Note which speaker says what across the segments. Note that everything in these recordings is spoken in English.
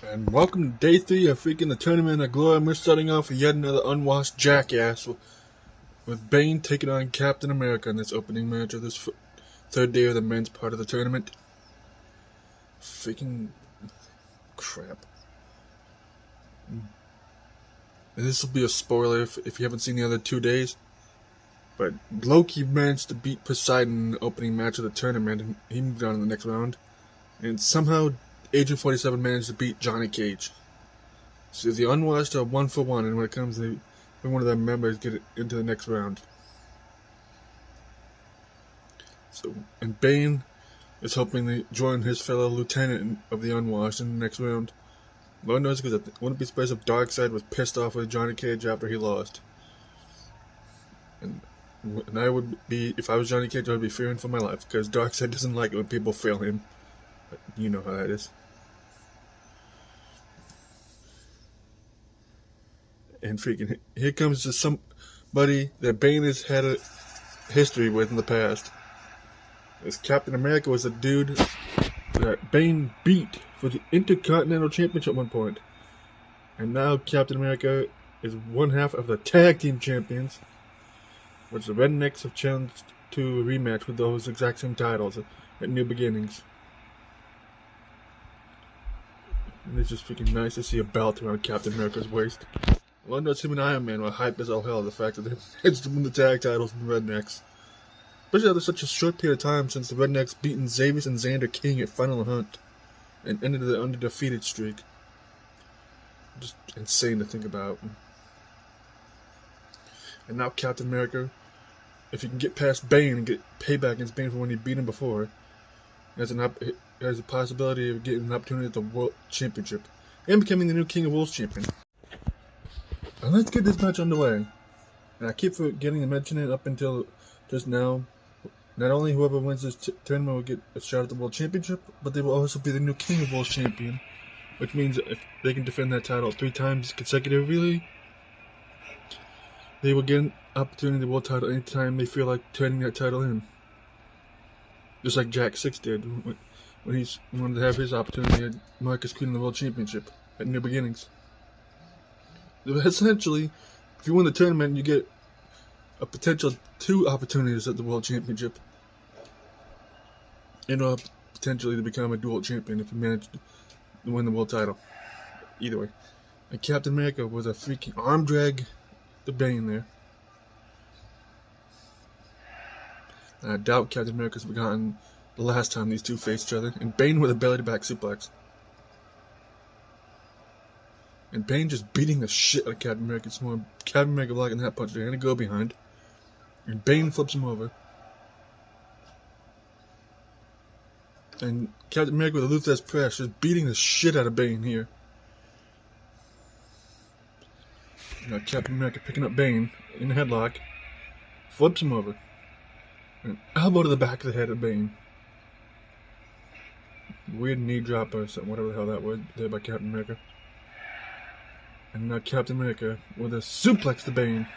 Speaker 1: And welcome to day 3 of freaking the Tournament of Glory. And we're starting off with yet another unwashed jackass with Bane taking on Captain America in this opening match of this third day of the men's part of the tournament. Freaking crap. And this will be a spoiler if you haven't seen the other 2 days. But Loki managed to beat Poseidon in the opening match of the tournament, and he moved on to the next round. And somehow Agent 47 managed to beat Johnny Cage. So the unwashed are 1 for 1, and when it comes to when one of their members get into the next round. And Bane is hoping to join his fellow lieutenant of the unwashed in the next round. Lord knows, because I wouldn't be surprised if Darkseid was pissed off with Johnny Cage after he lost. And I would be, if I was Johnny Cage, I would be fearing for my life, because Darkseid doesn't like it when people fail him. But you know how that is. And freaking, here comes just somebody that Bane has had a history with in the past. As Captain America was a dude that Bane beat for the Intercontinental Championship at one point. And now Captain America is one half of the Tag Team Champions, which the Rednecks have challenged to a rematch with those exact same titles at New Beginnings. And it's just freaking nice to see a belt around Captain America's waist. Well, knows him and Iron Man were hype as all hell, the fact that they managed to win the tag titles from the Rednecks. Especially after such a short period of time since the Rednecks beaten Xavier and Xander King at Final Hunt and ended the undefeated streak. Just insane to think about. And now Captain America, if he can get past Bane and get payback against Bane for when he beat him before, has a possibility of getting an opportunity at the World Championship and becoming the new King of Wolves champion. And let's get this match underway. And I keep forgetting to mention it up until just now. Not only whoever wins this tournament will get a shot at the World Championship, but they will also be the new King of Wolves champion. Which means if they can defend that title 3 times consecutively, they will get an opportunity to the world title anytime they feel like turning that title in. Just like Jack 6 did when he wanted to have his opportunity at Marcus Queen in the World Championship at New Beginnings. Essentially, if you win the tournament, you get a potential 2 opportunities at the World Championship. And potentially to become a dual champion if you manage to win the world title. Either way. And Captain America was a freaking arm drag to Bane there. And I doubt Captain America's forgotten the last time these two faced each other. And Bane with a belly-to-back suplex. And Bane just beating the shit out of Captain America. It's more Captain America blocking that punch there and a go behind. And Bane flips him over. And Captain America with a Luther's press just beating the shit out of Bane here. Now Captain America picking up Bane in the headlock. Flips him over. And elbow to the back of the head of Bane. Weird knee drop or something, whatever the hell that was there by Captain America. And now Captain America with a suplex to Bane.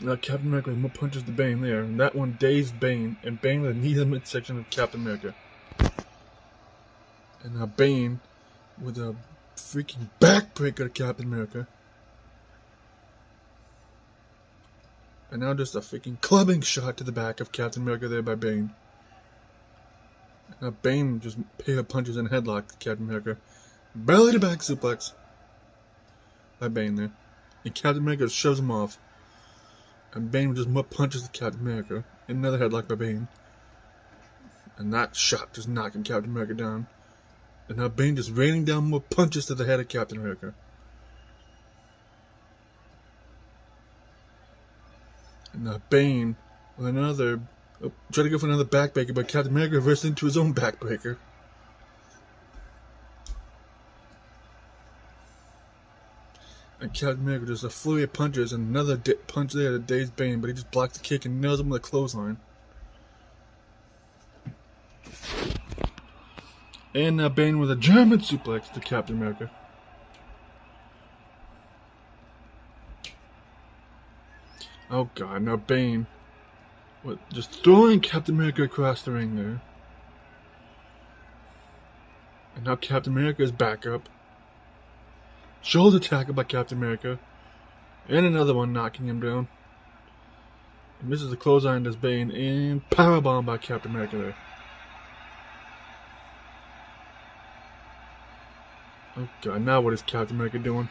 Speaker 1: Now Captain America with more punches to Bane there. And that one dazed Bane. And Bane with a knee to the midsection of Captain America. And now Bane with a freaking backbreaker to Captain America. And now just a freaking clubbing shot to the back of Captain America there by Bane. Now Bane just pair punches and headlock to Captain America. Belly to back suplex by Bane there. And Captain America shoves him off. And Bane just more punches to Captain America. And another headlock by Bane. And that shot just knocking Captain America down. And now Bane just raining down more punches to the head of Captain America. And now Bane with another... try to go for another backbreaker, but Captain America reversed into his own backbreaker. And Captain America just a flurry of punches and another punch there to dazed Bane, but he just blocked the kick and nails him with a clothesline. And now Bane with a German suplex to Captain America. Oh god, now Bane. What, just throwing Captain America across the ring there. And now Captain America is back up. Shoulder tackle by Captain America. And another one knocking him down. He misses the clothesline as Bane. And powerbomb by Captain America there. Oh god, now what is Captain America doing?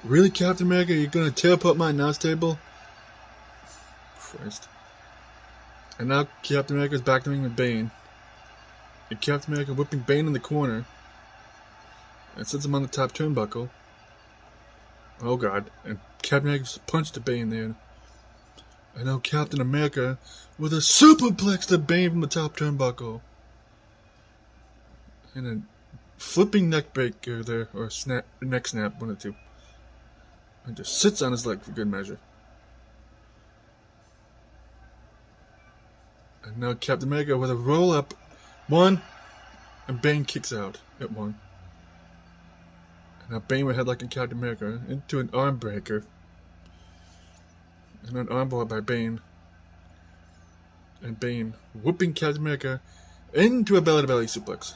Speaker 1: Really, Captain America? You're gonna tear apart my announce table? Christ. And now Captain America's back to with Bane. And Captain America whipping Bane in the corner. And sets him on the top turnbuckle. Oh god. And Captain America just punched Bane there. And now Captain America with a superplex to Bane from the top turnbuckle. And a flipping neck breaker there. Or neck snap, one of the two. And just sits on his leg for good measure. And now Captain America with a roll up. One. And Bane kicks out at one. And now Bane would head like a Captain America into an arm breaker. And an arm bar by Bane. And Bane whooping Captain America into a belly-to-belly suplex.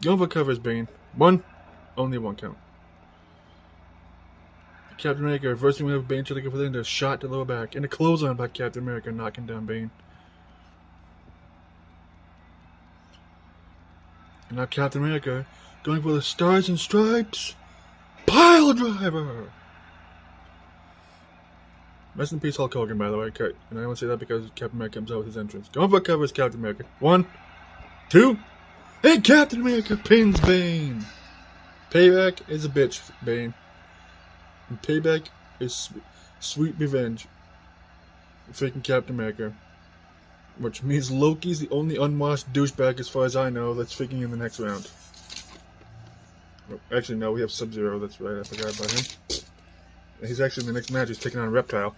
Speaker 1: Going for cover is Bane. One. Only one count. Captain America reversing with Bane to the go for the shot to lower back. And a clothesline by Captain America knocking down Bane. And now Captain America going for the Stars and Stripes pile driver. Rest in peace, Hulk Hogan, by the way. Okay. And I only say that because Captain America comes out with his entrance. Going for cover is Captain America. 1, 2, and Captain America pins Bane. Payback is a bitch, Bane. And payback is sweet revenge. Freaking Captain America. Which means Loki's the only unwashed douchebag as far as I know that's freaking in the next round. Oh, actually, no, we have Sub-Zero, that's right, I forgot about him. He's actually in the next match, he's taking on Reptile.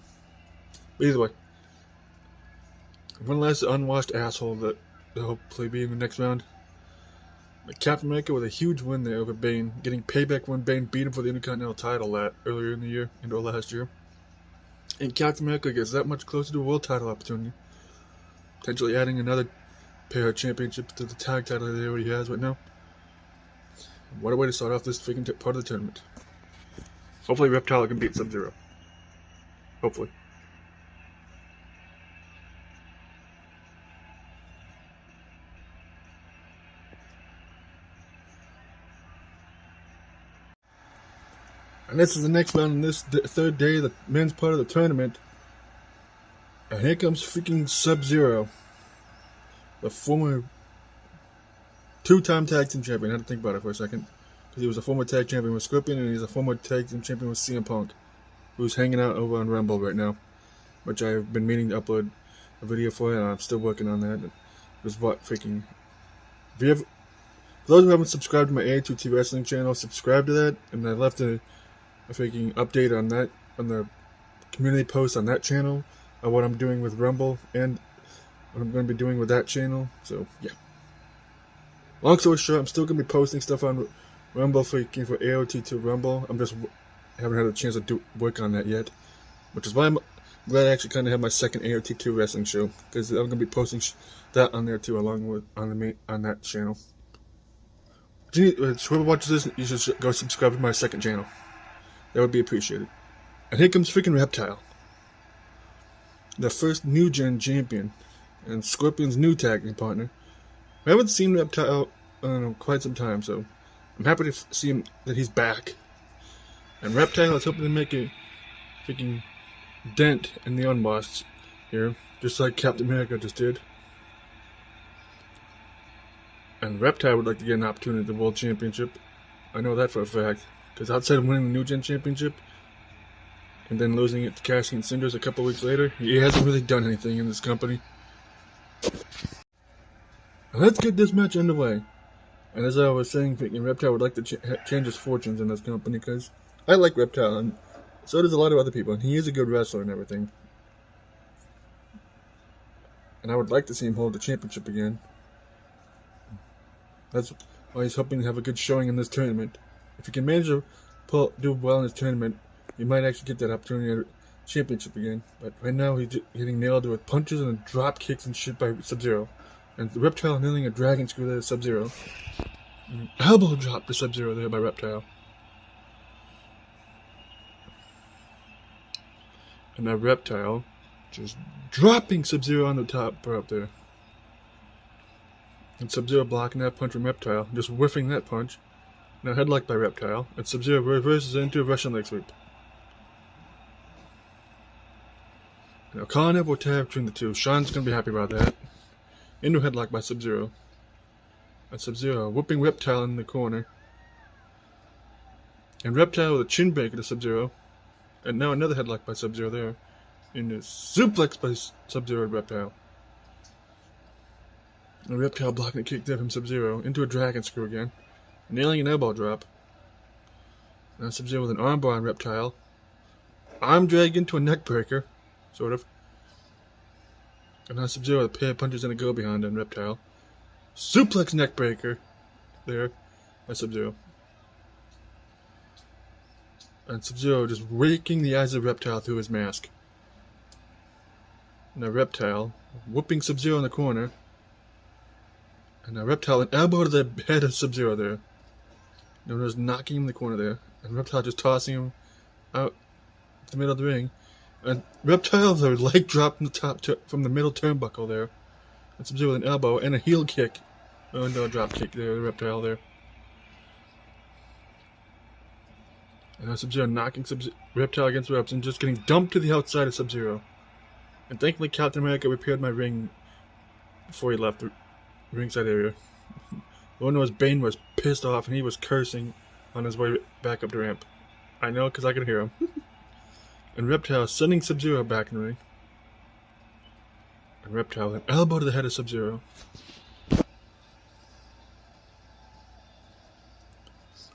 Speaker 1: But either way. One last unwashed asshole that will hopefully be in the next round. Captain America with a huge win there over Bane, getting payback when Bane beat him for the Intercontinental title earlier in the year, or last year. And Captain America gets that much closer to a world title opportunity. Potentially adding another pair of championships to the tag title that he already has right now. What a way to start off this freaking part of the tournament. Hopefully Reptile can beat Sub-Zero. Hopefully. And this is the next round in this third day of the men's part of the tournament. And here comes freaking Sub-Zero. The former two-time tag team champion. I had to think about it for a second. Because he was a former tag champion with Scorpion and he's a former tag team champion with CM Punk. Who's hanging out over on Rumble right now. Which I've been meaning to upload a video for and I'm still working on that. It was what freaking... For those who haven't subscribed to my wwe2k14 wrestling channel, subscribe to that. And I left a freaking update on that, on the community post on that channel, of what I'm doing with Rumble and what I'm going to be doing with that channel. So yeah. Long story short, I'm still going to be posting stuff on Rumble for wwe2k14 Rumble. I haven't had a chance to work on that yet, which is why I'm glad I actually kind of have my second wwe2k14 wrestling show, because I'm going to be posting that on there too, along with on that channel. Whoever watches this, you should go subscribe to my second channel. That would be appreciated. And here comes freaking Reptile. The first new gen champion. And Scorpion's new tag team partner. I haven't seen Reptile in quite some time, so I'm happy to see him that he's back. And Reptile is hoping to make a freaking dent in the unwashed here. Just like Captain America just did. And Reptile would like to get an opportunity at the World Championship. I know that for a fact. Because outside of winning the New Gen Championship, and then losing it to Cassie and Cinders a couple weeks later, he hasn't really done anything in this company. Now let's get this match underway. And as I was saying, Reptile would like to change his fortunes in this company, because I like Reptile, and so does a lot of other people, and he is a good wrestler and everything. And I would like to see him hold the championship again. That's why he's hoping to have a good showing in this tournament. If he can manage to do well in this tournament, he might actually get that opportunity championship again. But right now he's getting nailed with punches and drop kicks and shit by Sub-Zero. And the Reptile nailing a dragon screw there to Sub-Zero. Elbow drop to Sub-Zero there by Reptile. And now Reptile just dropping Sub-Zero on the top rope there. And Sub-Zero blocking that punch from Reptile, just whiffing that punch. Now headlock by Reptile, and Sub-Zero reverses into a Russian leg sweep. Now Khan will tag between the two. Sean's gonna be happy about that. Into headlock by Sub-Zero. And Sub-Zero whipping Reptile in the corner. And Reptile with a chin breaker to Sub-Zero. And now another headlock by Sub-Zero there. And a suplex by Sub-Zero and Reptile. And Reptile blocking a kick there from Sub-Zero into a dragon screw again. Nailing an elbow drop. Now Sub-Zero with an armbar on Reptile. Arm drag into a neck breaker. Sort of. And now Sub-Zero with a pair of punches and a go behind on Reptile. Suplex neck breaker. There. By Sub-Zero. And Sub-Zero just raking the eyes of Reptile through his mask. Now Reptile whooping Sub-Zero in the corner. And now Reptile an elbow to the head of Sub-Zero there. Now just knocking him in the corner there. And Reptile just tossing him out the middle of the ring. And Reptile with a leg drop from the top from the middle turnbuckle there. And Sub-Zero with an elbow and a heel kick. Oh, no, drop kick there, the Reptile there. And now Sub-Zero knocking Reptile against the ropes and just getting dumped to the outside of Sub-Zero. And thankfully Captain America repaired my ring before he left the ringside area. Lord knows Bane was pissed off and he was cursing on his way back up the ramp. I know, because I could hear him. And Reptile sending Sub-Zero back in the ring. And Reptile an elbow to the head of Sub-Zero.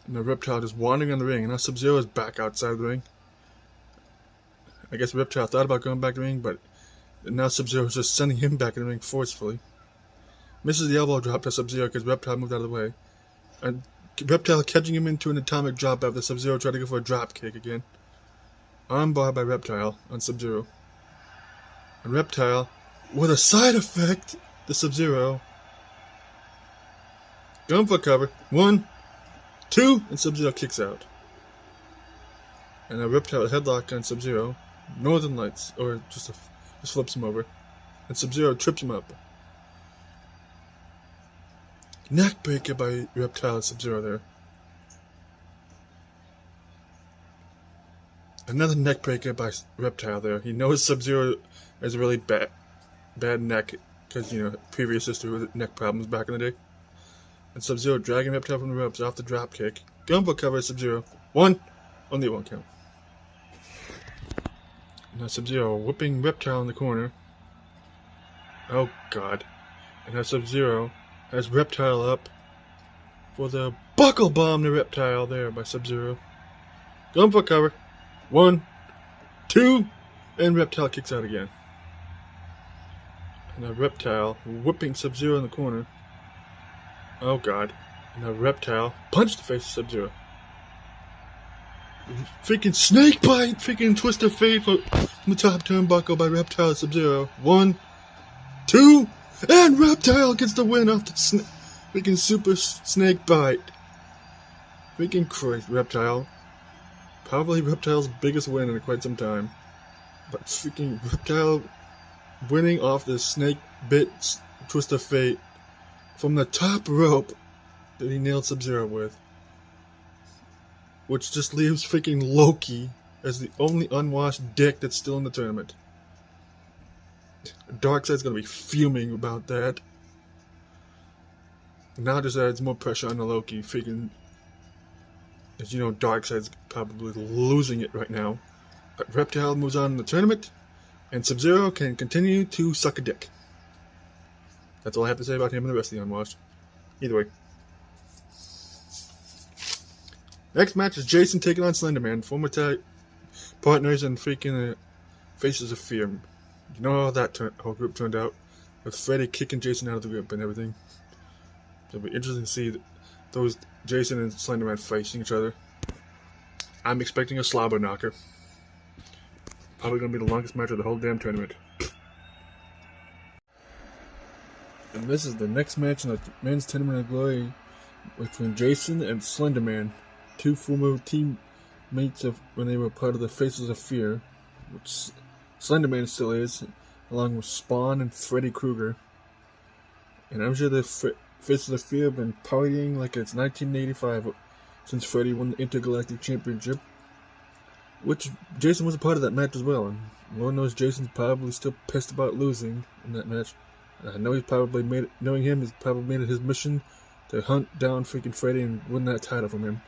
Speaker 1: And the Reptile just wandering on the ring, and now Sub-Zero is back outside of the ring. I guess Reptile thought about going back to the ring, but now Sub-Zero is just sending him back in the ring forcefully. Misses the elbow drop to Sub-Zero because Reptile moved out of the way. And Reptile catching him into an atomic drop after Sub-Zero tried to go for a drop kick again. Armbar by Reptile on Sub-Zero. And Reptile, with a side effect to Sub-Zero. Going for cover. 1, 2, and Sub-Zero kicks out. And a Reptile headlock on Sub-Zero. Northern Lights, or just flips him over. And Sub-Zero trips him up. Neck breaker by Reptile and Sub-Zero there. Another neck breaker by Reptile there. He knows Sub-Zero has a really bad neck because, you know, previous history with neck problems back in the day. And Sub-Zero dragging Reptile from the ropes off the drop kick. Going for cover Sub-Zero. 1, only 1 count. Now Sub-Zero whipping Reptile in the corner. Oh god. And now Sub-Zero has Reptile up for the buckle bomb to Reptile there by Sub-Zero. Going for cover. 1, 2, and Reptile kicks out again. And now Reptile whipping Sub-Zero in the corner. Oh god. And now Reptile punched the face of Sub-Zero. Freaking snake bite, freaking twist of fate from the top turnbuckle by Reptile and Sub-Zero. 1, 2, and Reptile gets the win off the freaking super snake bite. Freaking Christ, Reptile. Probably Reptile's biggest win in quite some time. But freaking Reptile winning off the snake bit twist of fate from the top rope that he nailed Sub-Zero with. Which just leaves freaking Loki as the only unwashed dick that's still in the tournament. Darkseid's gonna be fuming about that. Now just adds more pressure on the Loki. Freaking, as you know, Darkseid's probably losing it right now. But Reptile moves on in the tournament, and Sub-Zero can continue to suck a dick. That's all I have to say about him and the rest of the unwashed. Either way. Next match is Jason taking on Slenderman, former tag partners and freaking Faces of Fear. You know how that whole group turned out, with Freddy kicking Jason out of the group and everything. It'll be interesting to see those Jason and Slenderman facing each other. I'm expecting a slobber knocker. probably going to be the longest match of the whole damn tournament. And this is the next match in the men's Tournament of Glory between Jason and Slenderman, two former teammates of when they were part of the Faces of Fear, which Slenderman still is, along with Spawn and Freddy Krueger. And I'm sure the Faces of Fear have been partying like it's 1985 since Freddy won the Intergalactic Championship, which Jason was a part of that match as well. And Lord knows Jason's probably still pissed about losing in that match. I know he's probably he's probably made it his mission to hunt down freaking Freddy and win that title from him.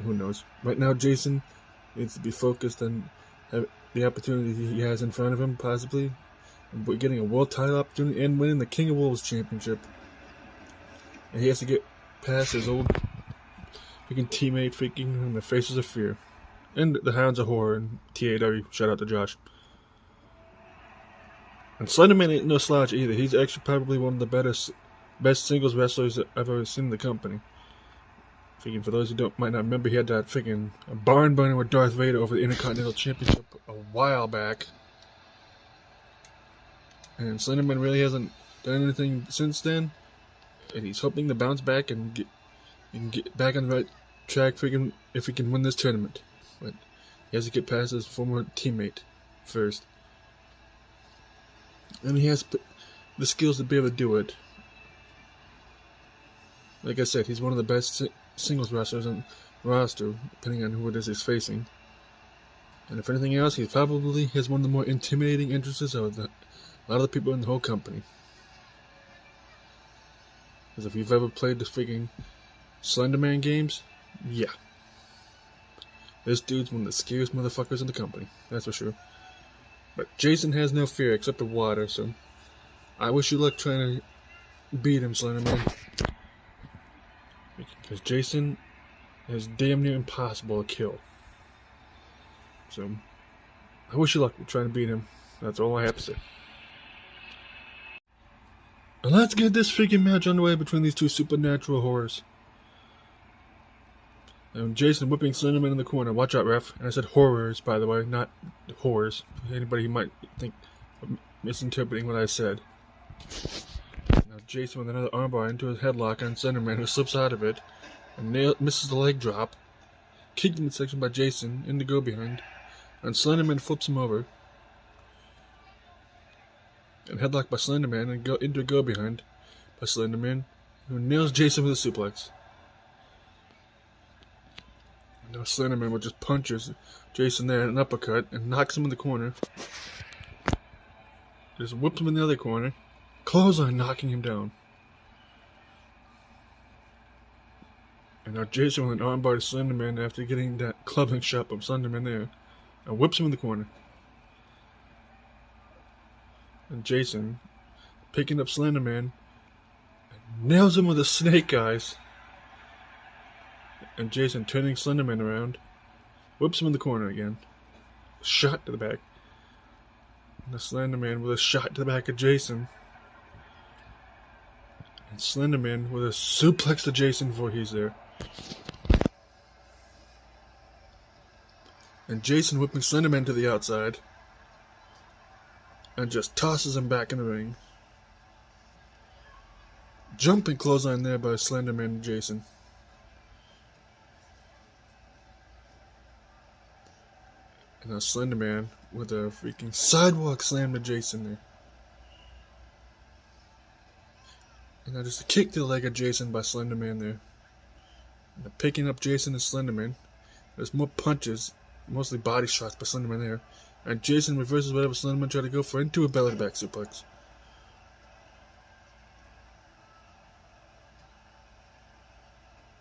Speaker 1: Who knows? Right now, Jason needs to be focused on the opportunity he has in front of him, possibly, and getting a world title opportunity and winning the King of Wolves Championship. And he has to get past his old freaking teammate, freaking the Faces of Fear, and the Hounds of Horror and TAW. Shout out to Josh. And Slenderman ain't no slouch either. He's actually probably one of the best singles wrestlers I've ever seen in the company. Freaking, for those who might not remember, he had that freaking barn burner with Darth Vader over the Intercontinental Championship a while back. And Slenderman really hasn't done anything since then. And he's hoping to bounce back and get back on the right track freaking if he can win this tournament. But he has to get past his former teammate first. And he has the skills to be able to do it. Like I said, he's one of the best singles wrestlers on the roster, depending on who it is he's facing. And if anything else, he probably has one of the more intimidating entrances of a lot of the people in the whole company. Because if you've ever played the freaking Slenderman games, yeah. This dude's one of the scariest motherfuckers in the company, that's for sure. But Jason has no fear except the water, so I wish you luck trying to beat him, Slenderman. Because Jason is damn near impossible to kill. So, I wish you luck trying to beat him. That's all I have to say. And let's get this freaking match underway between these two supernatural horrors. And Jason whipping Slenderman in the corner. Watch out, ref. And I said horrors, by the way, not horrors. Anybody who might think I'm misinterpreting what I said. Now Jason with another armbar into his headlock on Slenderman, who slips out of it and misses the leg drop. Kicked in midsection by Jason in the go behind. And Slenderman flips him over. And headlock by Slenderman and into a go behind by Slenderman, who nails Jason with a suplex. Now Slenderman just punches Jason there in an uppercut and knocks him in the corner. Just whips him in the other corner. Clothesline knocking him down. And now Jason with an armbar to Slenderman after getting that clubbing shot of Slenderman there. And whips him in the corner. And Jason picking up Slenderman and nails him with a snake eyes. And Jason turning Slenderman around, whips him in the corner again. Shot to the back. And the Slenderman with a shot to the back of Jason. And Slenderman with a suplex to Jason before he's there. And Jason whipping Slenderman to the outside. And just tosses him back in the ring. Jumping clothesline there by Slenderman and Jason. And now Slenderman with a freaking sidewalk slam to Jason there. And now just a kick to the leg of Jason by Slenderman there. And picking up Jason and Slenderman. There's more punches, mostly body shots by Slenderman there. And Jason reverses whatever Slenderman tried to go for into a belly back suplex.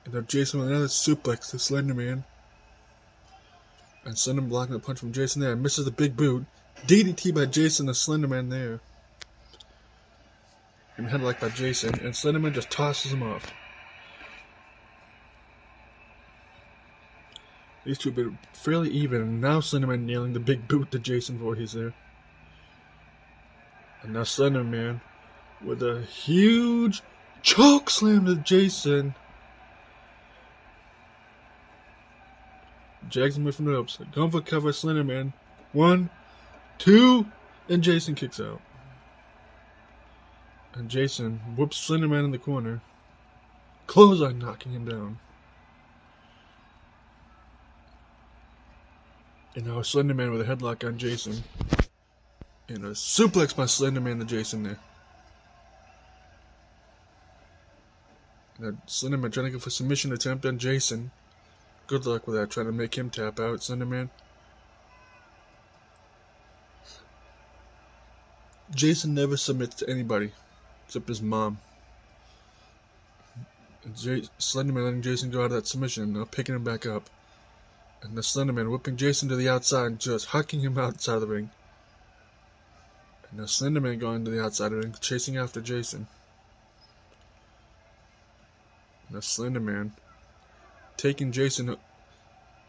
Speaker 1: And now Jason with another suplex to Slenderman. And Slenderman blocking the punch from Jason there. And misses the big boot. DDT by Jason and Slenderman there. And headlock by Jason. And Slenderman just tosses him off. These two have been fairly even. And now Slenderman nailing the big boot to Jason before he's there. And now Slenderman with a huge choke slam to Jason. Jags him away from the ropes. Going for cover, Slenderman 1, 2, and Jason kicks out. And Jason whoops Slender Man in the corner. Clothesline knocking him down. And now Slender Man with a headlock on Jason. And a suplex by Slender Man to Jason there. And Slender Man trying to go for a submission attempt on Jason. Good luck with that, trying to make him tap out, Slender Man. Jason never submits to anybody except his mom. And Slender Man letting Jason go out of that submission, now picking him back up. And the Slender Man whipping Jason to the outside and just hucking him outside of the ring. And the Slender Man going to the outside of the ring, chasing after Jason. And the Slender Man taking Jason,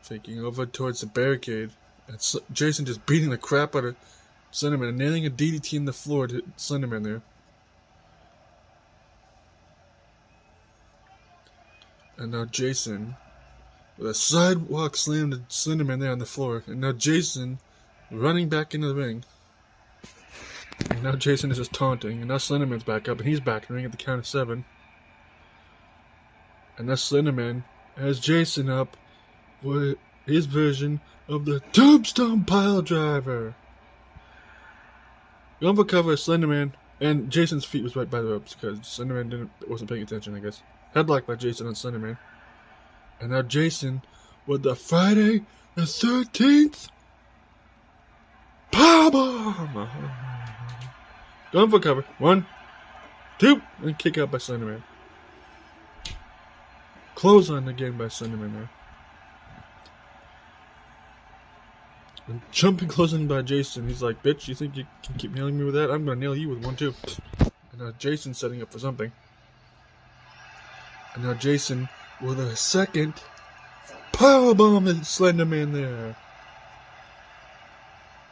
Speaker 1: taking over towards the barricade. And Jason just beating the crap out of Slender Man and nailing a DDT in the floor to Slender Man there. And now Jason with a sidewalk slam to Slender Man there on the floor. And now Jason running back into the ring. And now Jason is just taunting. And now Slender Man's back up and he's back in the ring at the count of 7. And now Slender Man has Jason up with his version of the Tombstone Pile Driver. Going for cover, Slender Man, and Jason's feet was right by the ropes because Slender Man wasn't paying attention, I guess. Headlock by Jason on Slender Man. And now Jason with the Friday the 13th Powerbomb. Going for cover. 1, 2, and kick out by Slender Man. Clothesline again by Slender Man there. And jumping clothesline by Jason. He's like, bitch, you think you can keep nailing me with that? I'm gonna nail you with one too. And now Jason's setting up for something. And now Jason with a second powerbomb at Slender Man there.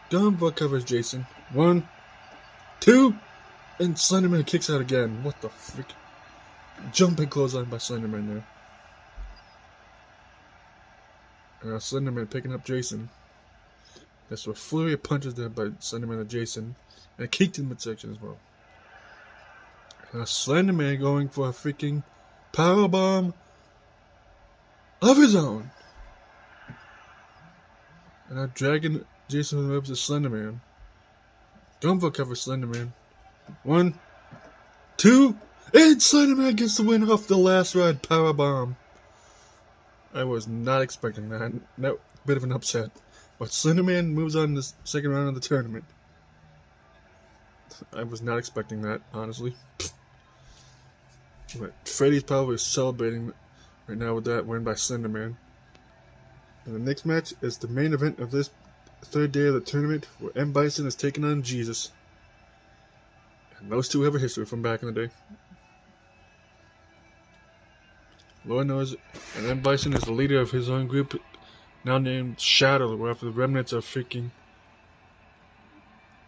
Speaker 1: Dumbo covers Jason. 1, 2, and Slender Man kicks out again. What the frick? Jumping clothesline by Slender Man there. And now Slender Man picking up Jason. That's a flurry of punches there by Slender Man and Jason. And a kick to the midsection as well. And now Slender Man going for a freaking powerbomb of his own. And now dragging Jason with the ropes to Slender Man. Gumbo covers Slender Man. 1, 2, and Slender Man gets the win off the last ride powerbomb. I was not expecting that. No, bit of an upset. But Slender Man moves on to the second round of the tournament. I was not expecting that, honestly. But Freddy's probably celebrating right now with that win by Slender Man. And the next match is the main event of this third day of the tournament, where M. Bison is taking on Jesus. And those two have a history from back in the day. Lord knows, and M. Bison is the leader of his own group, now named Shadow, where after the remnants of freaking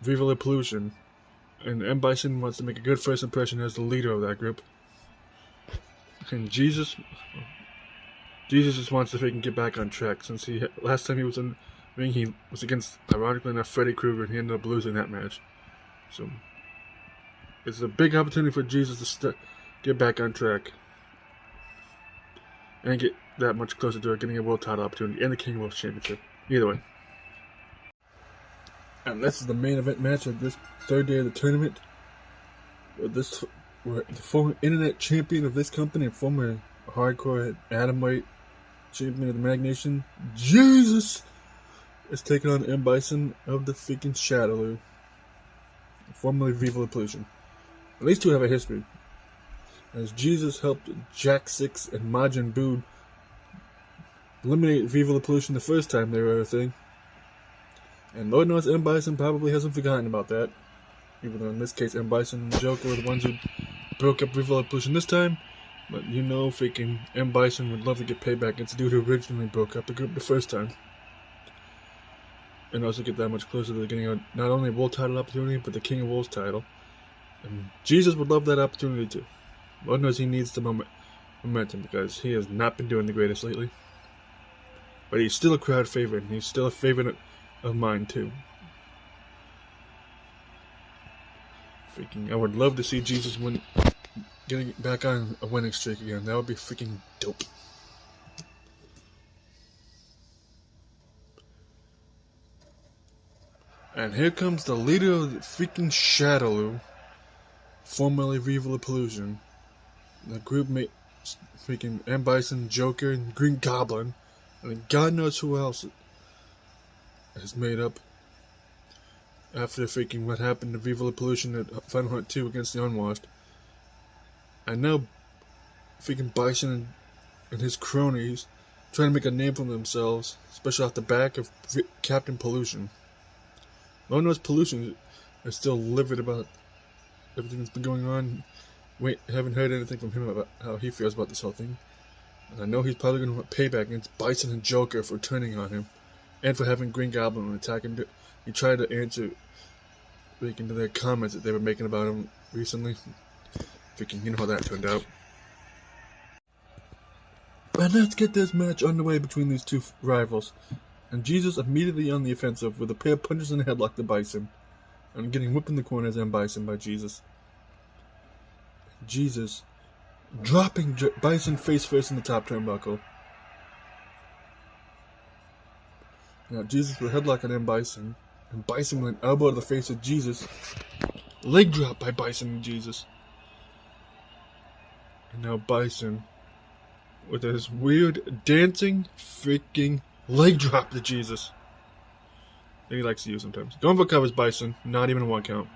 Speaker 1: Viva La Pollution. And M. Bison wants to make a good first impression as the leader of that group. And Jesus just wants to freaking get back on track, since last time he was in the ring, he was against, ironically enough, Freddy Krueger, and he ended up losing that match. So it's a big opportunity for Jesus to get back on track and get that much closer to getting a world title opportunity and the King of Worlds Championship. Either way. And this is the main event match of this third day of the tournament. Where the former internet champion of this company and former hardcore atomweight champion of the Mag Nation, Jesus, is taking on M. Bison of the freaking Shadowloo, formerly Viva La Pollution. And these two have a history, as Jesus helped Jack 6 and Majin Buu eliminate Viva La Pollution the first time they were a thing. And Lord knows M. Bison probably hasn't forgotten about that. Even though in this case M. Bison and Joker were the ones who broke up Viva La Pollution this time. But you know freaking M. Bison would love to get payback against the dude who originally broke up the group the first time. And also get that much closer to getting not only a world title opportunity, but the King of Wolves title. And Jesus would love that opportunity too. Lord knows he needs the momentum, because he has not been doing the greatest lately. But he's still a crowd favorite, and he's still a favorite of mine too. Freaking, I would love to see Jesus getting back on a winning streak again. That would be freaking dope. And here comes the leader of the freaking Shadaloo, formerly wwe2k14. The group mate, freaking M. Bison, Joker, and Green Goblin, and God knows who else is made up after freaking what happened to wwe2k14 at Final Hunt 2 against the Unwashed. And now freaking Bison and his cronies trying to make a name for themselves, especially off the back of Captain Pollution. Lord knows Pollution is still livid about everything that's been going on. Haven't heard anything from him about how he feels about this whole thing. And I know he's probably going to want payback against Bison and Joker for turning on him, and for having Green Goblin attack him. He tried to answer into their comments that they were making about him recently. Freaking, you know how that turned out. And let's get this match underway between these two rivals. And Jesus immediately on the offensive with a pair of punches in the headlock to Bison, and getting whipped in the corners and Bison by Jesus. Jesus dropping Bison face first in the top turnbuckle. Now Jesus with a headlock on M. Bison, and Bison with an elbow to the face of Jesus. Leg drop by Bison and Jesus. And now Bison with his weird dancing freaking leg drop to Jesus that he likes to use sometimes. Going for covers Bison, not even a 1 count.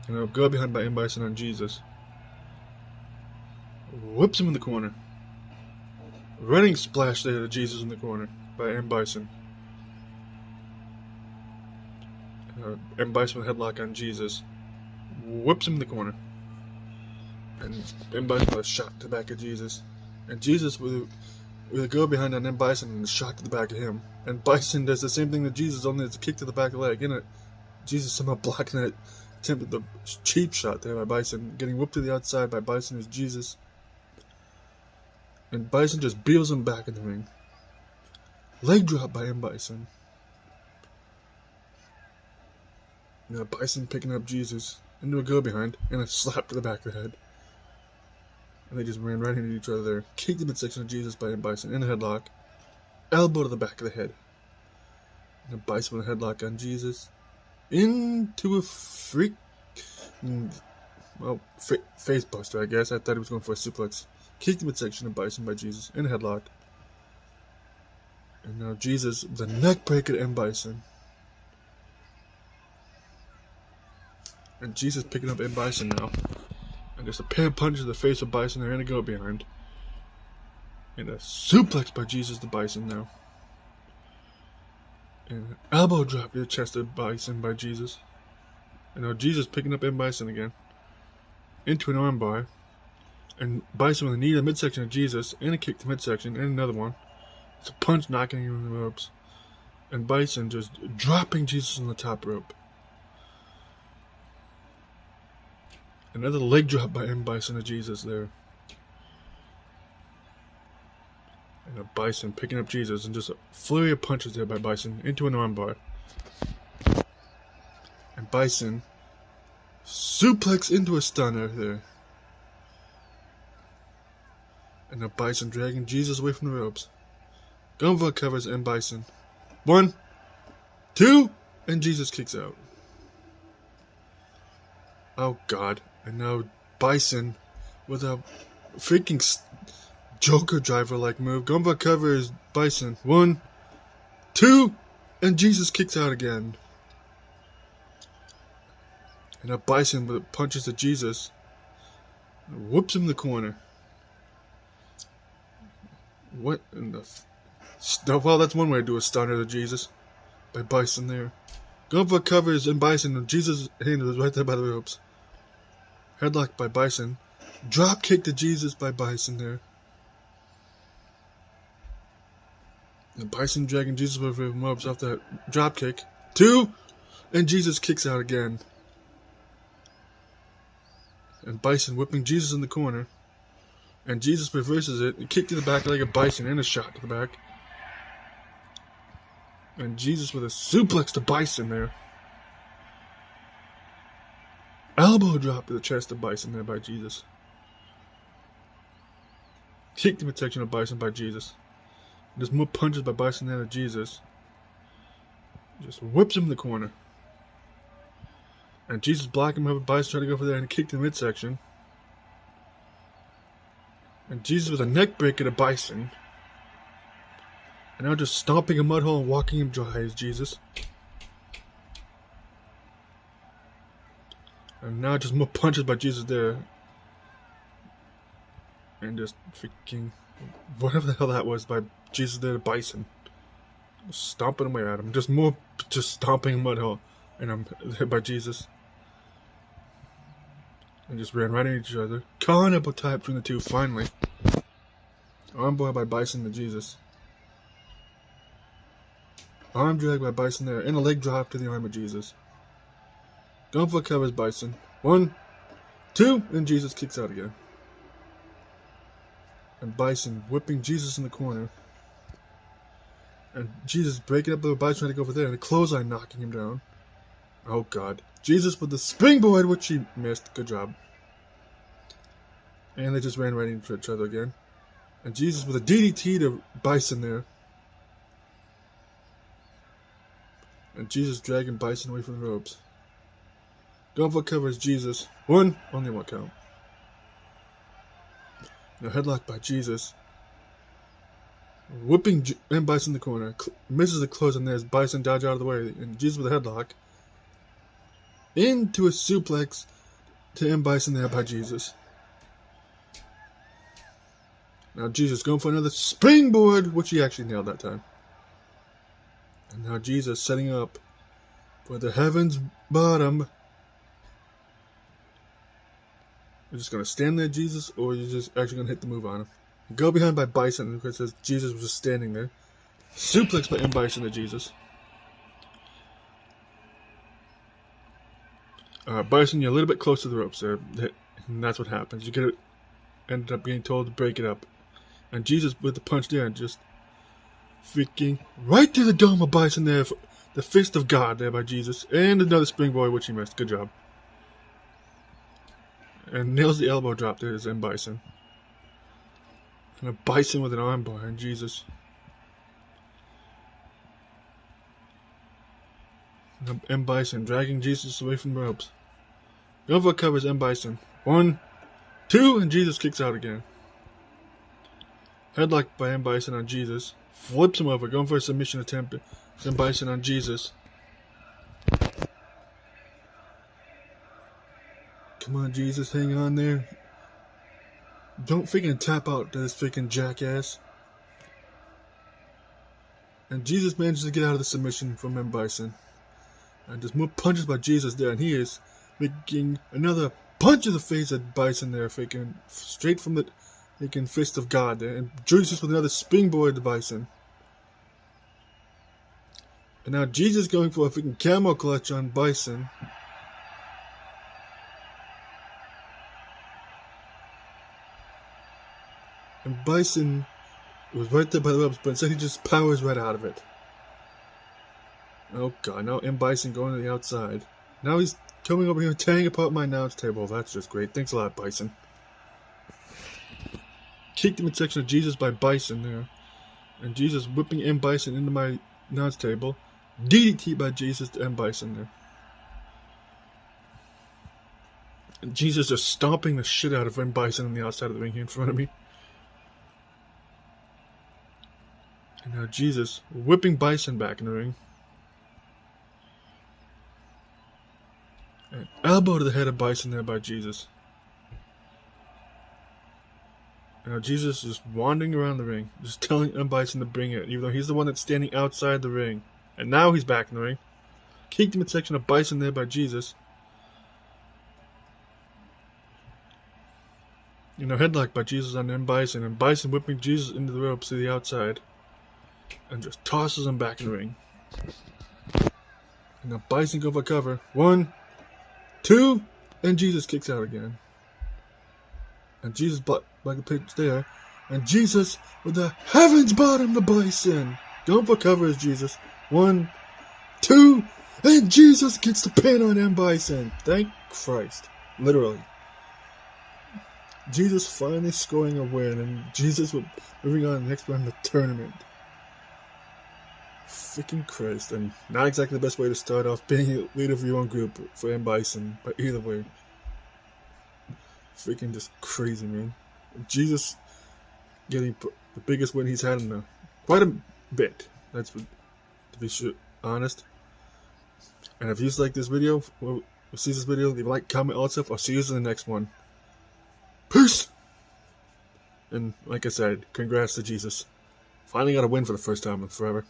Speaker 1: And now go behind by M. Bison on Jesus. Whips him in the corner. Running splash there to Jesus in the corner by M. Bison. M. Bison with a headlock on Jesus. Whips him in the corner. And M. Bison with a shot to the back of Jesus. And Jesus with a go behind on M. Bison and a shot to the back of him. And Bison does the same thing to Jesus, only it's a kick to the back of the leg. And Jesus somehow blocking that attempt at the cheap shot there by Bison. Getting whooped to the outside by Bison as Jesus. And Bison just beels him back in the ring. Leg drop by M. Bison. Now Bison picking up Jesus into a go behind and a slap to the back of the head. And they just ran right into each other there. Kicked the midsection of Jesus by M. Bison in a headlock. Elbow to the back of the head. And a Bison with a headlock on Jesus. Into a face buster, I guess. I thought he was going for a suplex. Kicked the midsection of Bison by Jesus in a headlock. And now Jesus with a neck breaker to M. Bison. And Jesus picking up M. Bison now. And there's a pair of punches to the face of Bison there and a go behind. And a suplex by Jesus to Bison now. And an elbow drop to the chest of Bison by Jesus. And now Jesus picking up M. Bison again. Into an armbar. And Bison with a knee to the midsection of Jesus. And a kick to midsection. And another one. It's a punch knocking him in the ropes. And Bison just dropping Jesus on the top rope. Another leg drop by M. Bison to Jesus there. And a Bison picking up Jesus and just a flurry of punches there by Bison into an armbar. And Bison suplex into a stunner there. And a Bison dragging Jesus away from the ropes. Gunva covers M. Bison. 1, 2, and Jesus kicks out. Oh God. And now Bison with a freaking Joker driver-like move. Gunva covers Bison. 1, 2, and Jesus kicks out again. And now Bison with punches to Jesus. Whoops him in the corner. What in the... Well, that's one way to do a stunner to Jesus. By Bison there. Gunva covers and Bison, and Jesus' hand is right there by the ropes. Headlock by Bison. Drop kick to Jesus by Bison there. And Bison dragging Jesus away from the ropes off that drop kick. 2, and Jesus kicks out again. And Bison whipping Jesus in the corner. And Jesus reverses it. And kick to the back leg of Bison and a shot to the back. And Jesus with a suplex to Bison there. Elbow drop to the chest of Bison there by Jesus. Kick to midsection of Bison by Jesus. Just more punches by Bison there to Jesus. Just whips him in the corner. And Jesus blocking him up. Bison trying to go for there and kick to the midsection. And Jesus with a neck breaker to Bison. And now just stomping a mud hole and walking him dry is Jesus. And now just more punches by Jesus there. And just freaking whatever the hell that was by Jesus there to Bison. Stomping away at him. Just stomping a mud hole. And I'm there by Jesus. And just ran right into each other. Carnival tie between the two finally. Arm bar by Bison to Jesus. Arm drag by Bison there, and a leg drop to the arm of Jesus. Going for covers Bison. 1, 2, and Jesus kicks out again. And Bison whipping Jesus in the corner. And Jesus breaking up the Bison trying to go over there, and the clothesline knocking him down. Oh God. Jesus with the springboard, which he missed. Good job. And they just ran right into each other again. And Jesus with a DDT to Bison there. And Jesus dragging Bison away from the ropes. Going for cover is Jesus. 1, only 1 count. Now headlock by Jesus. Whipping M. Bison in the corner. Misses the close on there as Bison dodge out of the way. And Jesus with a headlock. Into a suplex to M. Bison there by Jesus. Now Jesus going for another springboard, which he actually nailed that time. And now Jesus setting up for the heaven's bottom. You're just going to stand there, Jesus, or you're just actually going to hit the move on him. Go behind by Bison, because it says Jesus was just standing there. Suplex by M. Bison to Jesus. Bison, you're a little bit close to the ropes there. And that's what happens. You ended up getting told to break it up. And Jesus with the punch there and just freaking right to the dome of Bison there. The fist of God there by Jesus. And another springboard, which he missed. Good job. And nails the elbow drop there as M. Bison. And a Bison with an armbar and Jesus. And M. Bison dragging Jesus away from the ropes. Nova covers M. Bison. 1, 2, and Jesus kicks out again. Headlock by M. Bison on Jesus. Flips him over, going for a submission attempt. M. Bison on Jesus. Come on, Jesus, hang on there. Don't freaking tap out to this freaking jackass. And Jesus manages to get out of the submission from M. Bison. And just more punches by Jesus there, and he is making another punch of the face at Bison there, freaking straight from the freaking fist of God there. And Jesus with another springboard to Bison. And now Jesus going for a freaking camel clutch on Bison. And Bison was right there by the ropes, but instead he just powers right out of it. Oh God, now M. Bison going to the outside. Now he's coming over here tearing apart my announce table. That's just great. Thanks a lot, Bison. Kicked the midsection of Jesus by Bison there. And Jesus whipping M. Bison into my announce table. DDT by Jesus to M. Bison there. And Jesus just stomping the shit out of M. Bison on the outside of the ring here in front of me. And now Jesus whipping Bison back in the ring. And elbow to the head of Bison there by Jesus. And now Jesus is wandering around the ring, just telling M. Bison to bring it, even though he's the one that's standing outside the ring. And now he's back in the ring. Kicked the midsection of Bison there by Jesus. You know, headlock by Jesus on M. Bison, and Bison whipping Jesus into the ropes to the outside. And just tosses him back in the ring. And now Bison go for cover. 1, 2, and Jesus kicks out again. And Jesus blocked by the pitch there. And Jesus with the heavens bottom to Bison. Going for cover is Jesus. 1, 2, and Jesus gets the pin on M. Bison. Thank Christ. Literally. Jesus finally scoring a win, and Jesus moving on to the next round of the tournament. Freaking Christ. And not exactly the best way to start off being a leader of your own group for M. Bison, but either way. Freaking just crazy, man. Jesus getting the biggest win he's had in quite a bit. That's to be honest. And if you like this video, see this video, leave a like, comment, all that stuff. I'll see you in the next one. Peace! And like I said, congrats to Jesus. Finally got a win for the first time in forever.